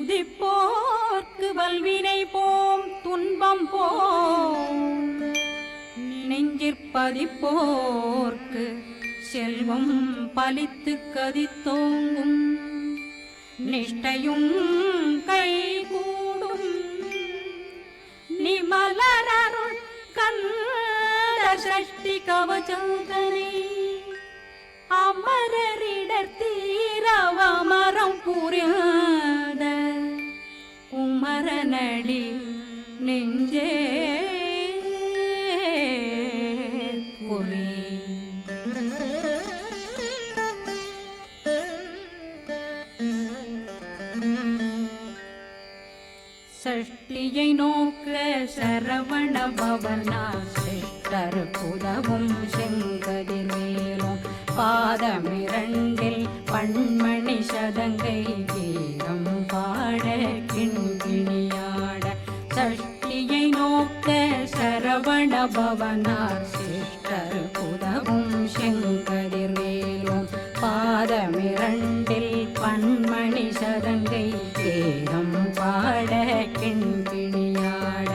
துதிப்போர்க்கு வல்வினை போம் துன்பம் போம் நெஞ்சிற்பதிப்போர்க்கு செல்வம் பலித்து கதித்தோங்கும் நிஷ்டையும் கைகூடும் நிமலரருள் கந்த சஷ்டி கவசந்தனை அமரரிடர் தீரவமரம் புரியாத குமரனடி நெஞ்சே பொறி சஷ்டியை நோக்க சரவண பவனார் சிஷ்டர் புதவும் செங்கதிர்வேலும் பாதமிரண்டில் பண்மணி சதங்கை கீதம் பாட கிண்கிணியாட சஷ்டியை நோக்க சரவண பவனார் சிஷ்டர் புதவும் செங்கதிர்வேலும் பாதமிரண்டில் பண்மணி சதங்கை கீதம் பாட கிண்கிணியாட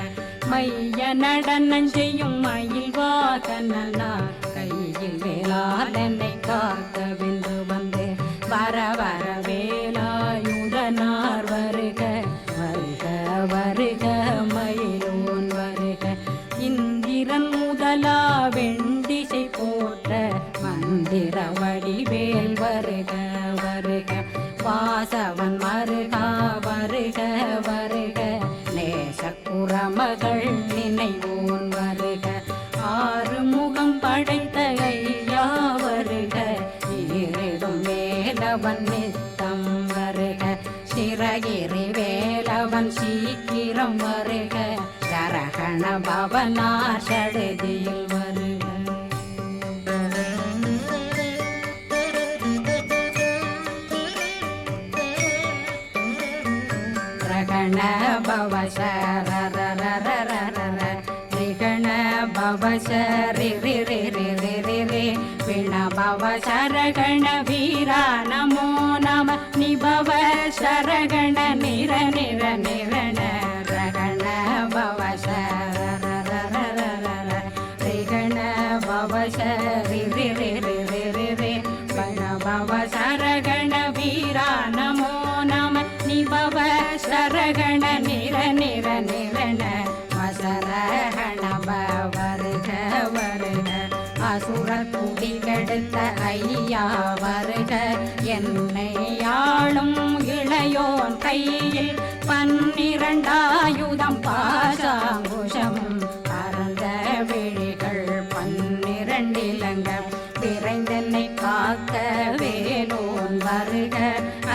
மைய நடனம் செய்யும் மயில் வாகனார் கையில் வேளாளனை காக்கவென்று வந்து வர வர வேலாயுதனார் வருக வருக வருக மயிலோன் வருக இந்திரன் முதலா வெண்டிசை போற்ற மந்திர வடிவேல் வருக வருக வாசவன் மருகா வருக வருக நேசக்குறமகள் நினைவோன் வருக ஆறு முகம் படைத்த ஐயா வருக ஈரிடும் வேலவன் நித்தம் வருக சிறகிரி வேலவன் சீக்கிரம் வருக சரகண பவனார் சடுதியில் வருக ரகண பவ சரரரரரர ரிகண பவ சரி ரி ரி ரி ரி ரி ரி விண பவ சரகண வீரா நமோ நம நிபவ சரகண நிர நிர நிரண ரகண பவ சரரரரரர ரிகண பவ சரி ரி ரி ரி ரி ரி ரி விண பவ சரகண வீரா நமோ நம நிபவ சரகண நிர நிர நிரண வசரகண வருக வருக அசுர குடி கெடுத்த ஐயா வருக என்னை ஆளும் இளையோன் கையில் 12 பாசாங்குஷமும் பரந்த விழிகள் 12 இலங்கம் விரைந்தென்னை காக்க வேலோன் வருக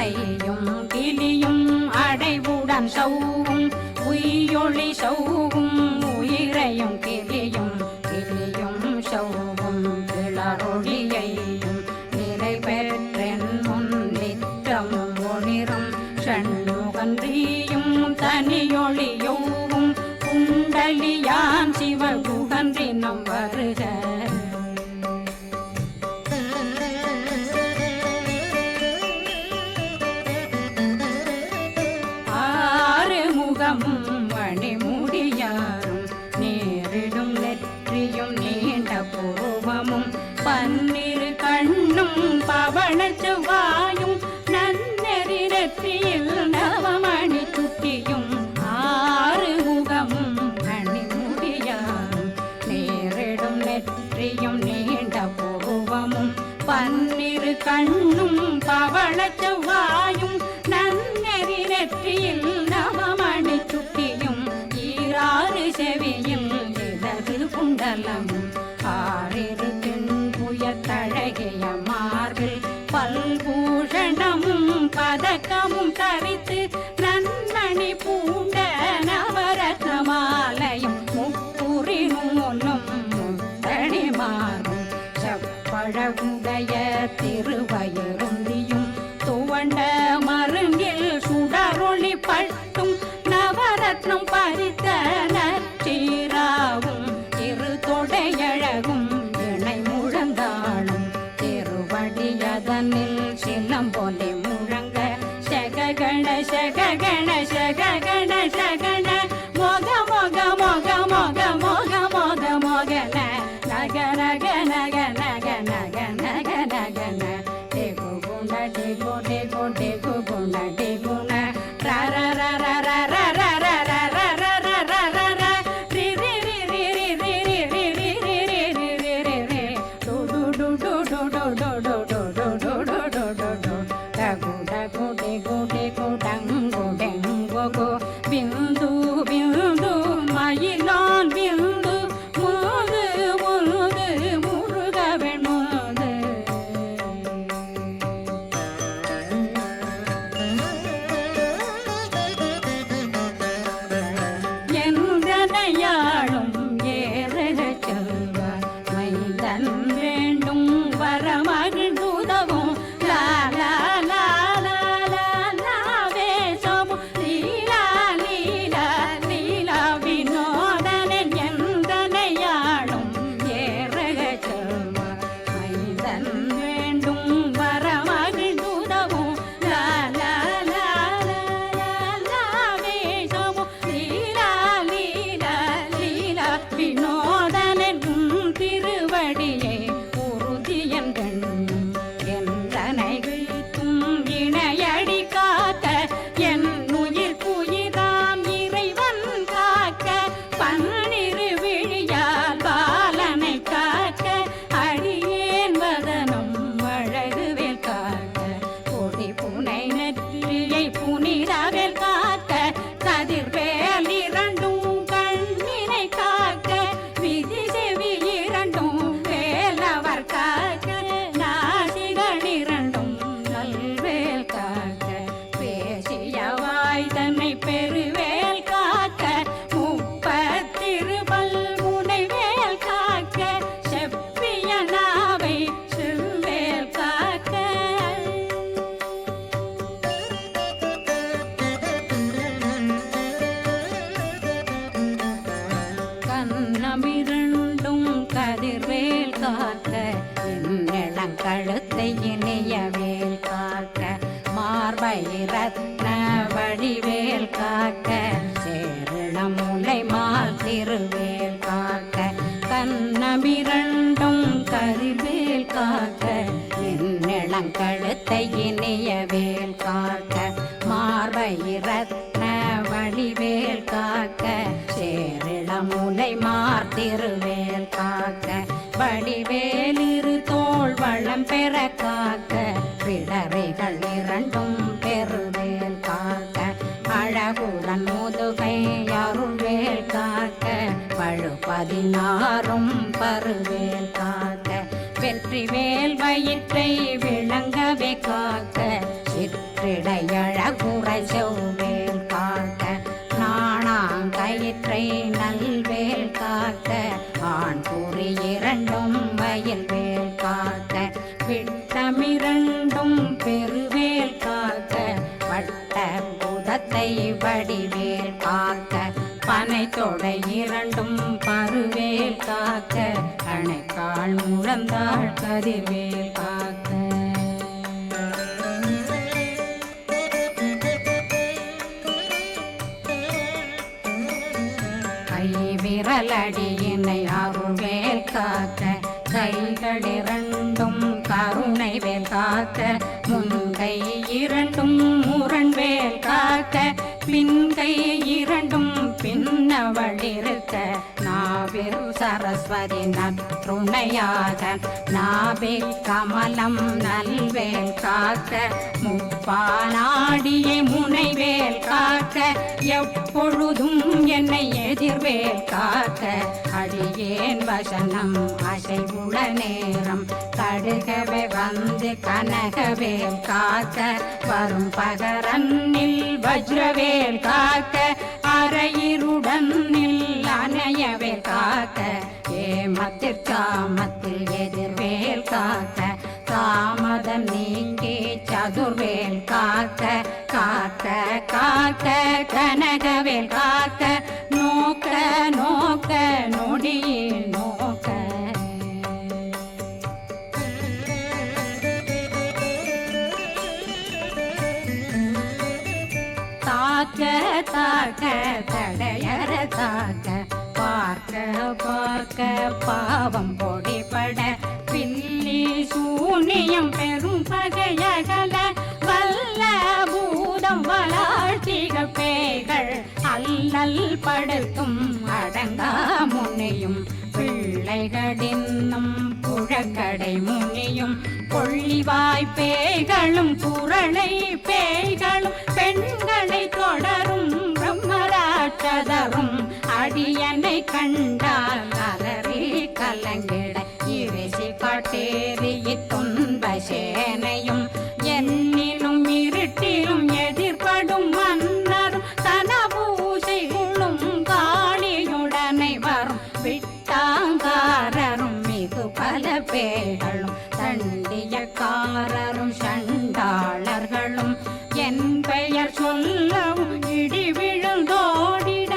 ஐயும் கிளியும் அடைவுடன் சௌவும் உயிரொளி சௌவும் உயிரையும் கிளியும் கிளியும் சௌவும் கிளரொளியையும் நிலை பெற்றென் முன் நிற்றம் ஒளிரும் ஷண்முகன்றியும் தனியொளியோவும் குண்டலியான் சிவகுகன்றினம் வருக மணிமுடியாரும் நேரிடும் நெற்றியும் நீண்ட பூவமும் 12 கண்ணும் பவள செவ்வாயும் நன்னெறி நெற்றியில் நவமணி சுட்டியும் 6 முகமும் மணிமுடியாரும் நேரிடும் நெற்றியும் நீண்ட பூவமும் 12 கண்ணும் பவள செவ்வாயும் நன்னெறி நெற்றியில் நவமணி சுட்டியும் 6 செவியில் இடது குண்டலமும் 6 தின்புயத்தழகிய மார்பில் பல்பூஷணமும் பதக்கமும் தரித்து நன்மணி பூண்ட நவரத்ன மாலையும் முப்புரி நூலும் முத்தடி மாறும் செப்பழகுடைய திருவயிருந்தியும் துவண்ட மருங்கில் சுடரொளி பட்டும் நவரத்னம் பறித்த நச்சீராவும் இரு தொடையழகும் இணை முழந்தாளும் திருவடியதனில் சிலம்பொலி முழங்க சககண சககண பிந்து பிந்து மயிலான் பிந்து முது முது முருகவன் முது என்றனையாளும் ஏறக செல்வார் மைந்தன் வேண்டும் வரமகிழ் உதவும் லாலா கதிர்வேல் காக்க கழுத்தை இணையவேல் காக்க மார்பை ரத்ன வடிவேல் காக்க சேரணம் முலை மால் திருவேல் காக்க கண்ணமிரண்டும் கதிர்வேல் காக்க கழுத்தை இணையவேல் காக்க மார்பை ரத்ன வடிவேல் காக்க சேரிளம் முலை மார் திருவேல் காக்க வடிவேலிரு தோள் வளம் பெற காக்க பிடரைகள் இரண்டும் பெருவேல் காக்க அழகுடன் முதுகை அருள்வேல் காக்க பழு16 பருவேல் காக்க வெற்றிவேல் வயிற்றை விளங்கவே காக்க சிற்றிடையழகுறை செவ்வேல் காக்க நாணாங்கயிற்றை நல்வேல் காக்க ஆண் குறி இரண்டும் வயல்வேல் காக்க விட்டமிரண்டும் பெருவேல் காக்க வட்ட புதத்தை வடிவேல் காக்க பனை தொடை இரண்டும் பருவேல் காக்க அணைக்கால் முழந்தாள் கதிர்வேல் காக்க கை விரலடியினை அருள்வேல் காக்க கைகள் இரண்டும் கருணை வேல் காக்க முன்கை இரண்டும் முரண்வேல் காக்க பின்கை இரண்டும் பின்னவளிருக்க நாவில் சரஸ்வதி நற்றுணையாக நாபி கமலம் நல்வேல் காக்க முப்பானாடியை முனைவேல் காக்க எப்பொழுதும் என்னை எதிர்வேல் காக்க அடியேன் வசனம் அசைவுள நேரம் கடுகவே வந்து கனகவேல் காக்க வரும் பகரன்னில் வஜ்ரவேல் காக்க அரையிருடன் அணையவேல் காக்க ஏமத்திற்காமத்தில் எதிர்வேல் காக்க தாமதம் நீங்கி சதுர்வேல் காக்க காக்க காக்க கனகவேல் காக்க நோக்க நோக்க நொடியில் நோக்க தாக்க தாக்க தடையற தாக்க பார்க்க பார்க்க பாவம் பொடிபட பில்லி சூனியம் பெரும் பகையகல வல்ல பூதம் வளாழ்த்திக பேய்கள் அல்லல் படுத்தும் அடங்கா முனையும் பிள்ளைகளின்னும் புழ புழக்கடை முனியும் கொள்ளிவாய் பேய்களும் குரளை பேய்களும் பெண்களை தொடரும் பிரம்மராட்சதரும் அடியனை கண்டால் அலறி கலங்கிட இறைசி காட்டேறி துன்ப சேனையும் என்னிலும் இருட்டிலும் எதிர்படும் மன்னரும் தனபூசைகளும் காளியுடனை வரும் விட்டாங்காரரும் மிகு பல பேர்களும் தண்டியக்காரரும் சண்டாளர்களும் என் பெயர் சொல்லவும் இடி விழுந்தோடிட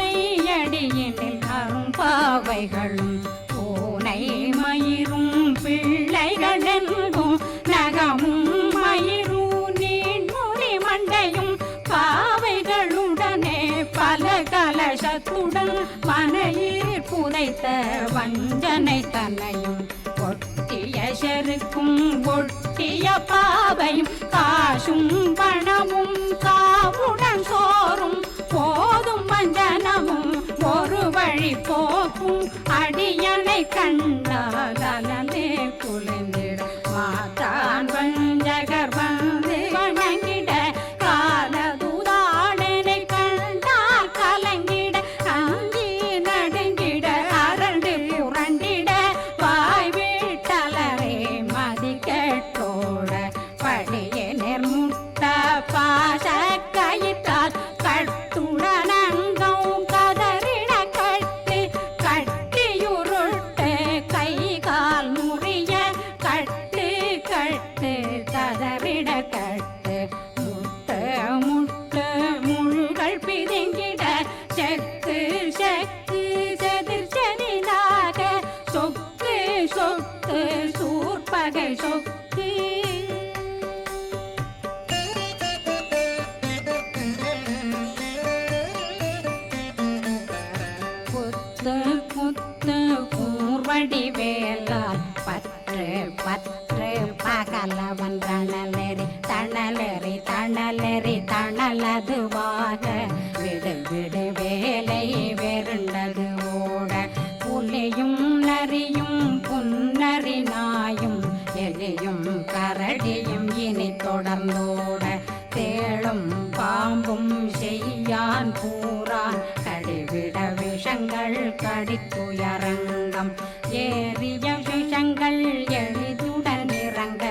ஆனையடியினில் அரும்பாவைகளும் பூனை மயிரும் பிள்ளைகளெங்கும் நகமும் மயிரும் நீண்முடி மண்டையும் பாவைகளுடனே பல கலசத்துடன் மனையில் புதைத்த வஞ்சனை தன்னையும் ஒட்டிய செருக்கும் ஒட்டிய பாவையும் காசும் பணமும் காவுடன் சோறும் போதும் வஞ்சனமும் ஒரு வழி போக்கும் அடியனை கண்டாலே குளிர்ந்திட மாத்தான் வஞ்சகர் வந்து வணங்கிட காலதுதாடனை கண்டால் கலங்கிட அங்கி நடுங்கிட அரண்டு புரண்டிட வாய் வீட்டலரே மதி கெட்டோட படியே நெர்முட்ட பாச கயிற்றால் கட்டுடனங்கும் கதறிட கட்டு கட்டியுருட்டு கை கால் முறிய கட்டு கட்டு கதறிட கட்டு முட்டு முட்டு முழுகள் பிதுங்கிட செக்கு செக்கு செதிர் செதிலாக சொக்கு சொக்கு சூர்பகை சொக்கு புத்து புத்து கூர்வடி வேலால் பற்று பற்று பகலவன் தணலெறி தணலெறி தணலெறி தணலதுவாக விடு விடு வேலை வெருண்டது ஓட புலியும் நரியும் புன்னரி நாயும் எலியும் கரடியும் இனி தொடர்ந்தோட தேளும் பாம்பும் செய்யான் பூரான் கடிவிட விஷங்கள் கடித்துயரங்கம் ஏறிய விஷங்கள் எளிதுடன் இறங்க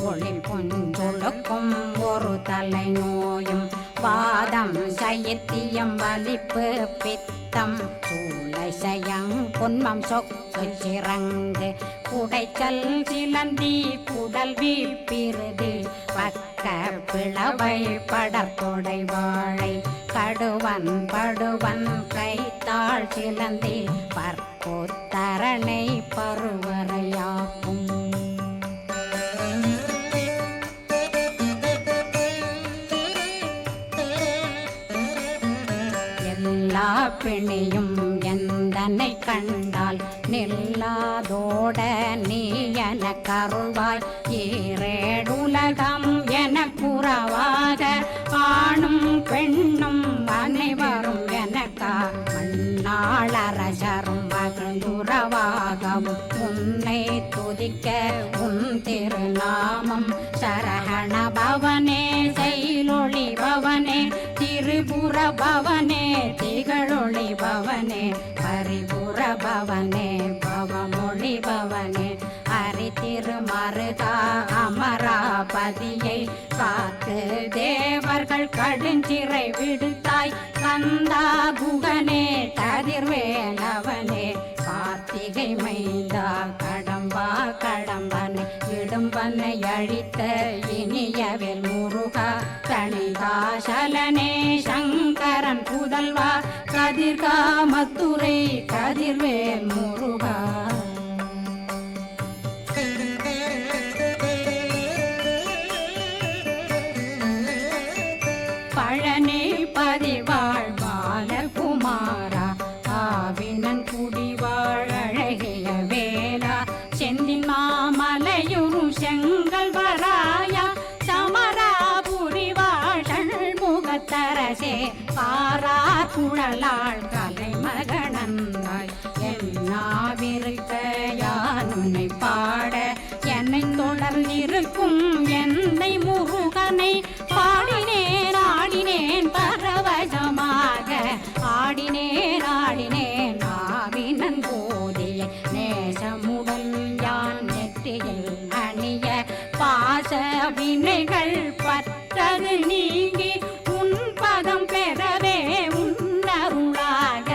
ஒளில் புஞ்சொழுக்கும் ஒரு தலை நோயும் வாதம் சைத்தியம் வலிப்பு பித்தம் சூளை சயம் பொன்மம் சொக்கு சிறங்கு குடைச்சல் சிலந்தி குடல் வீழ்பிருதி பக்க பிளவை படற்கொடை வாழை கடுவன் படுவன் கைத்தாள் சிலந்தி பற்போத்தரணை பருவரையாக்கும் எல்லா பிணியும் எந்தனை கண்டால் நில்லாதோட நீ என கருள்வாய் ஈரேடுலகம் என குறவாக ஆணும் பெண்ணும் அனைவரும் எனக்கா மண்ணாளரசரும் மகிழ்ந்துறவாகவும் உன்னை துதிக்க உன் திருநாமம் சரகண பவனே செயலொளி பவனே திரிபுர பவனே திகழொளி பவனே பரிபுர பவனே பவமொழி பவனே ஹரி திருமருகா அமராபதியை காத்து தேவர்கள் கடுஞ்சிறை விடுத்தாய் கந்தா குகனே கதிர்வேலவனே கார்த்திகை மைந்தா கடம்பா கடம்பனை இடும்பனை அழித்த இனியவேல் முருகா தணிகாசலனே சங்கரன் புதல்வா கதிர்காமத்துரை கதிர்வேல் முருகா பழனி பதிவாழ் பாலகுமாரா ஆவினன் குடிவாழ் அழகிய வேலா செந்தின் மாமலையும் செங்கல் வராயா சமராபுரி வாழல் முக காரா குழலாள் கலைமகனந்தாய் என்னாவிருக்க யான் உன்னை பாட என்னை தொடர்ந்திருக்கும் என்னை முருகனை பாடினேன் ஆடினேன் பரவசமாக ஆடினேன் ஆடினேன் ஆவினன் போதிய நேசமுடன் யான் நெற்றியில் அணிய பாச வினைகள் பற்றது நீங்கி உன் பதம் பெறவே உன்னருளாக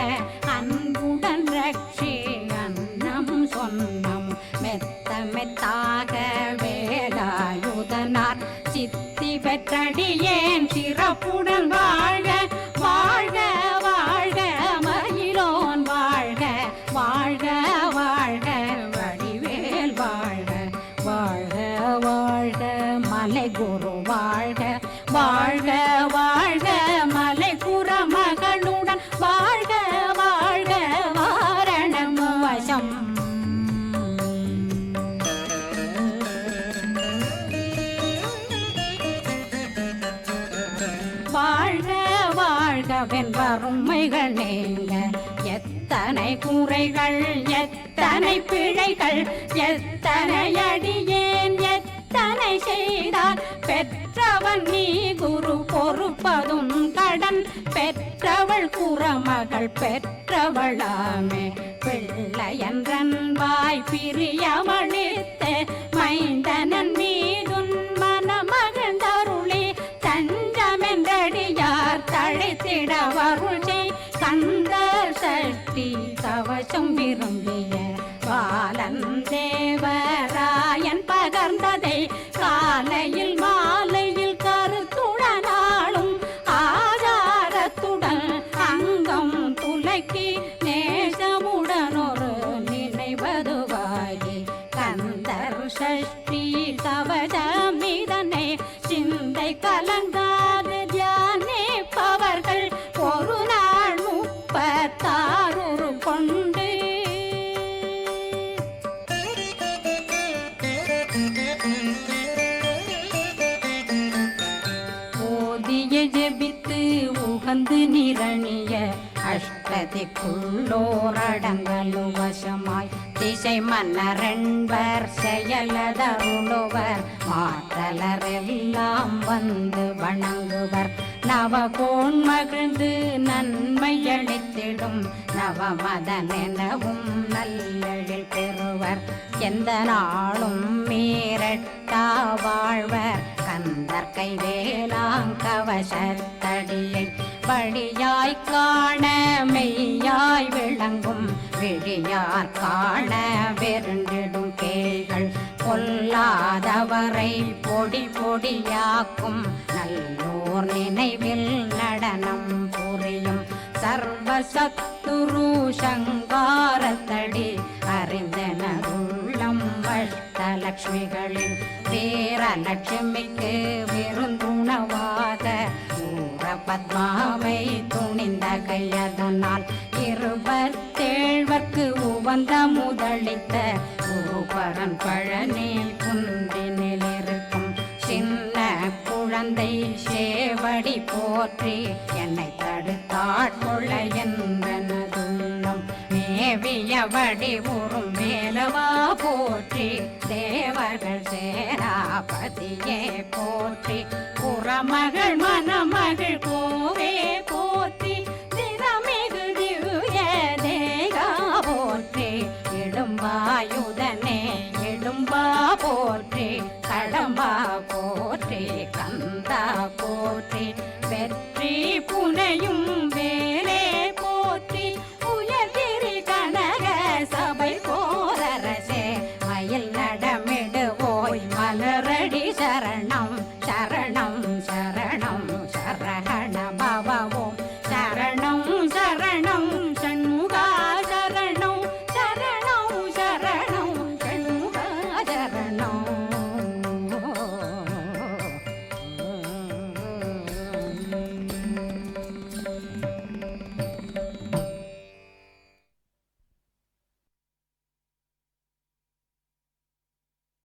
அன்புடன் ரட்சி அன்னம் சொன்னம் மெத்த மெத்தாக வேலாயுதனார் சித்தி பெற்றடியேன் சிறப்புடன் வாழ்க வாழ்க வாழ்க மயிலோன் வாழ்க வாழ்க வாழ்க வடிவேல் வாழ்க வாழ்க வாழ்க மலை குரு வாழ்க வாழ்க வாழ்க மலை குற மகளுடன் வாழ்க வாழ்க வாரணம் வசம் வாழ்க வாழ்கவென் வறுமைகள் நீங்க எத்தனை குறைகள் எத்தனை பிழைகள் எத்தனை அடியேன் எத்தனை செய்தார் பெற்றவன் நீ குரு பொறுப்பதும் கடன் பெற்றவள் குறமகள் பெற்றவளாமே பிள்ளையன்றன் வாய் பிரியமளித்த மைந்தனன் மீதுன் மனமகந்தருளி தஞ்சமென்றடியார் தழைத்திட வருளை கந்த சஷ்டி கவசம் விரும்பிய பாலன் தேவராயன் பகர்ந்ததை காலையில் மாலையில் கருத்துடனாலும் ஆதாரத்துடன் அங்கம் துலக்கி நேசமுடன் ஒரு நினைவதுவாகி கந்தர் சஷ்டி கவசமிதனை சிந்தை கலங்காது தியானிப்பவர்கள் ஒரு நாள் 36 கொண்டு ஓதிய ஜெபித்து உகந்து நிரணிய அஷ்டதிக்குள்ளோரடங்கலு வசமாய் திசை மன்னரென்பர் செயலதருளுவர் மாற்றலரெல்லாம் வந்து வணங்குவர் நவகோன் மகிழ்ந்து நன்மையளித்திடும் நவமதனெனவும் நல்லெழில் பெறுவர் எந்த நாளும் மீறட்டா வாழ்வர் கந்தர் கைவேலாங்கவசத்தடியை வழியாய் காண மெய்யாய் விளங்கும் விழியார் காண வெருண்டிடும் கேள்கள் கொல்லாதவரை பொடி பொடியாக்கும் நல்லோர் நினைவில் நடனம் புரியும் சர்வசத்துரு சங்காரத்தடி அறிந்தனருள்ளம் வஷ்டலட்சுமிகளில் வீரலட்சுமிக்கு விருந்துணவாக பத்மாவை துணிந்த கையதனால் 27 உவந்த முதலித்த குருபரன் பழனி குன்றினில் இருக்கும் சின்ன குழந்தை சேவடி போற்றி என்னை தடுத்தாட்கொள்ள என்றனதுள்ளம் மேவிய வடிவுறும் மேலவா போற்றி தேவர்கள் சேராபதியே போற்றி புறமகள் மணமகள் கோவே